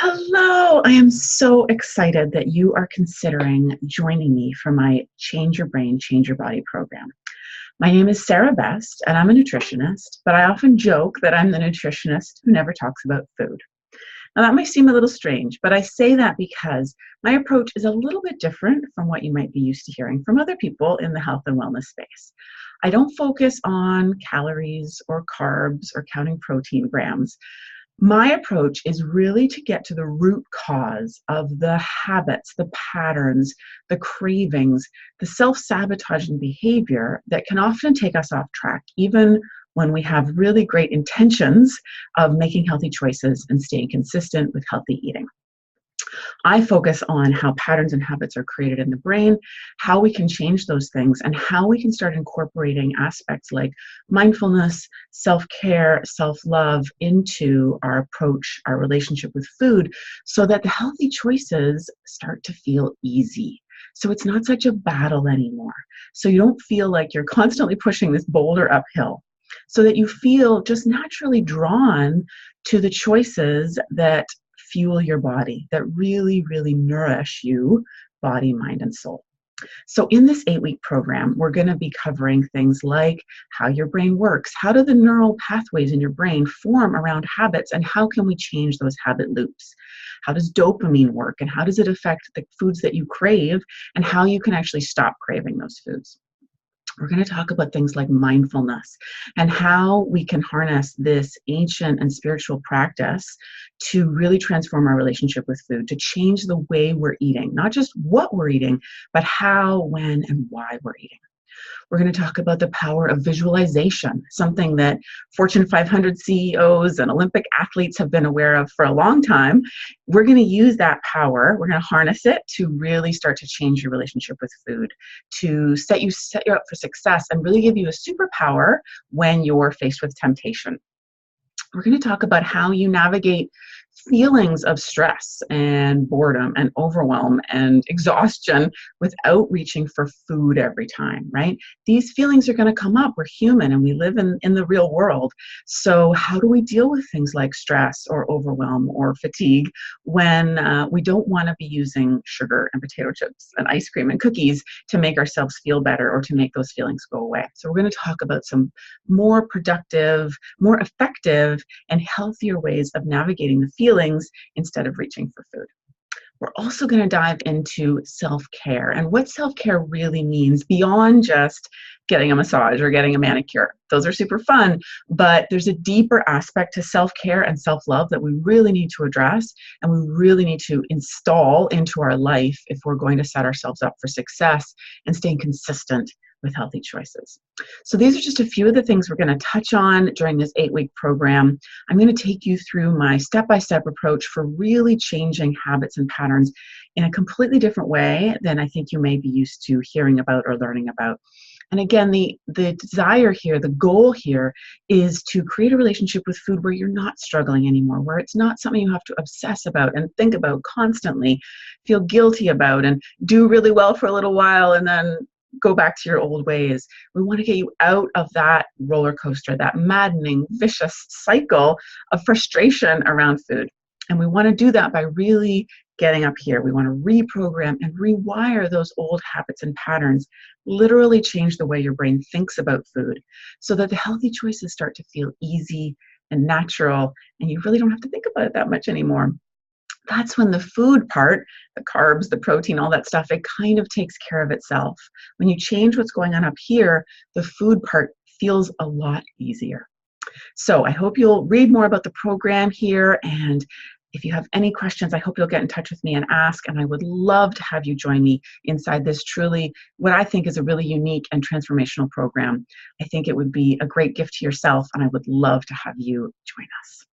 Hello, I am so excited that you are considering joining me for my Change Your Brain, Change Your Body program. My name is Sarah Best, and I'm a nutritionist, but I often joke that I'm the nutritionist who never talks about food. Now, that might seem a little strange, but I say that because my approach is a little bit different from what you might be used to hearing from other people in the health and wellness space. I don't focus on calories or carbs or counting protein grams. My approach is really to get to the root cause of the habits, the patterns, the cravings, the self-sabotaging behavior that can often take us off track, even when we have really great intentions of making healthy choices and staying consistent with healthy eating. I focus on how patterns and habits are created in the brain, how we can change those things, and how we can start incorporating aspects like mindfulness, self-care, self-love into our approach, our relationship with food, so that the healthy choices start to feel easy. So it's not such a battle anymore. So you don't feel like you're constantly pushing this boulder uphill. So that you feel just naturally drawn to the choices that fuel your body, that really, really nourish you, body, mind, and soul. So in this 8-week program, we're going to be covering things like how your brain works, how do the neural pathways in your brain form around habits, and how can we change those habit loops? How does dopamine work, and how does it affect the foods that you crave, and how you can actually stop craving those foods? We're going to talk about things like mindfulness and how we can harness this ancient and spiritual practice to really transform our relationship with food, to change the way we're eating, not just what we're eating, but how, when, and why we're eating. We're going to talk about the power of visualization, something that Fortune 500 CEOs and Olympic athletes have been aware of for a long time. We're going to use that power. We're going to harness it to really start to change your relationship with food, to set you up for success and really give you a superpower when you're faced with temptation. We're going to talk about how you navigate feelings of stress and boredom and overwhelm and exhaustion without reaching for food every time, right? These feelings are going to come up. We're human and we live in the real world. So how do we deal with things like stress or overwhelm or fatigue when we don't want to be using sugar and potato chips and ice cream and cookies to make ourselves feel better or to make those feelings go away? So we're going to talk about some more productive, more effective, and healthier ways of navigating the feelings instead of reaching for food. We're also going to dive into self-care and what self-care really means beyond just getting a massage or getting a manicure. Those are super fun, but there's a deeper aspect to self-care and self-love that we really need to address and we really need to install into our life if we're going to set ourselves up for success and staying consistent with healthy choices. So these are just a few of the things we're going to touch on during this 8-week program. I'm going to take you through my step-by-step approach for really changing habits and patterns in a completely different way than I think you may be used to hearing about or learning about. And again, the desire here, the goal here is to create a relationship with food where you're not struggling anymore, where it's not something you have to obsess about and think about constantly, feel guilty about, and do really well for a little while and then go back to your old ways. We want to get you out of that roller coaster, that maddening, vicious cycle of frustration around food. And we want to do that by really getting up here. We want to reprogram and rewire those old habits and patterns, literally change the way your brain thinks about food so that the healthy choices start to feel easy and natural, and you really don't have to think about it that much anymore. That's when the food part, the carbs, the protein, all that stuff, it kind of takes care of itself. When you change what's going on up here, the food part feels a lot easier. So I hope you'll read more about the program here. And if you have any questions, I hope you'll get in touch with me and ask. And I would love to have you join me inside this truly, what I think is a really unique and transformational program. I think it would be a great gift to yourself, and I would love to have you join us.